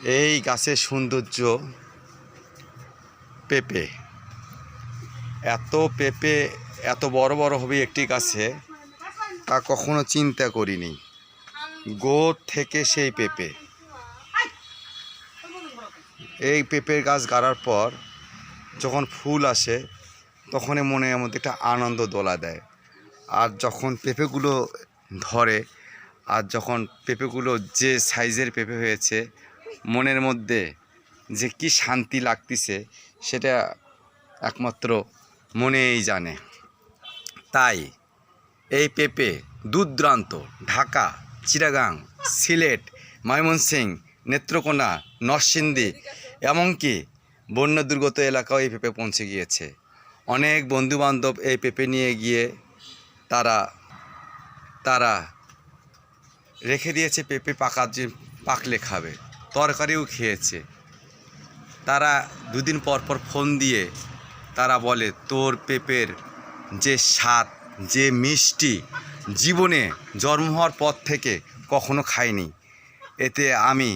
এই গাছের সৌন্দর্য পেঁপে। পেঁপে এত বড় বড় হবে একটি গাছে তা কখনো চিন্তা করিনি। গোড় থেকে সেই পেঁপে, এই পেঁপের গাছ গাড়ার পর যখন ফুল আসে তখনই মনের মধ্যে একটা আনন্দ দোলা দেয়। আর যখন পেঁপেগুলো ধরে, আর যখন পেঁপেগুলো যে সাইজের পেঁপে হয়েছে, মনের মধ্যে যে কি শান্তি লাগতেছে সেটা একমাত্র মনেই জানে। তাই এই পেঁপে দূরদূরান্ত ঢাকা, চিটাগাং, সিলেট, ময়মনসিংহ, নেত্রকোনা, নরসিংদী, এমনকি বন্যা দুর্গত এলাকাও এই পেঁপে পৌঁছে গিয়েছে। অনেক বন্ধুবান্ধব এই পেঁপে নিয়ে গিয়ে তারা রেখে দিয়েছে। পেঁপে পাকলে খাবে, তরকারিও খেয়েছে। তারা দুদিন পর পর ফোন দিয়ে তারা বলে, তোর পেঁপের যে স্বাদ, যে মিষ্টি, জীবনে জন্ম হওয়ার পর থেকে কখনো খাইনি। এতে আমি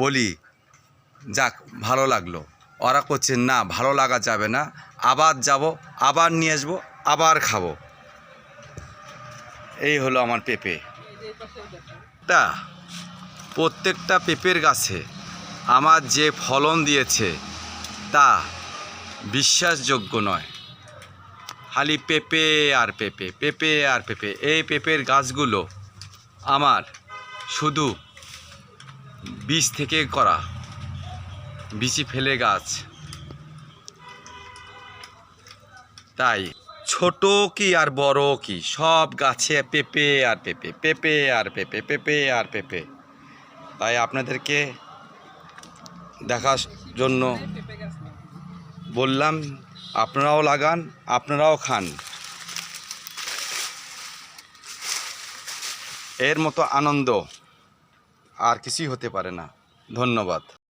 বলি, যাক ভালো লাগলো। ওরা করছে, না ভালো লাগা যাবে না, আবার যাব, আবার নিয়ে আসবো, আবার খাবো। এই হলো আমার পেঁপে। প্রত্যেকটা পেঁপের গাছে আমার যে ফলন দিয়েছে তা বিশ্বাসযোগ্য নয়। খালি পেঁপে আর পেঁপে, পেঁপে আর পেঁপে। এই পেঁপের গাছগুলো আমার শুধু বীজ থেকে করা, বিচি ফেলে গাছ। তাই ছোট কি আর বড় কি, সব গাছে পেঁপে আর পেঁপে, পেঁপে আর পেঁপে, পেঁপে আর পেঁপে। তাই আপনাদেরকে দেখার জন্য বললাম, আপনারাও লাগান, আপনারাও খান। এর মতো আনন্দ আর কিছুই হতে পারে না। ধন্যবাদ।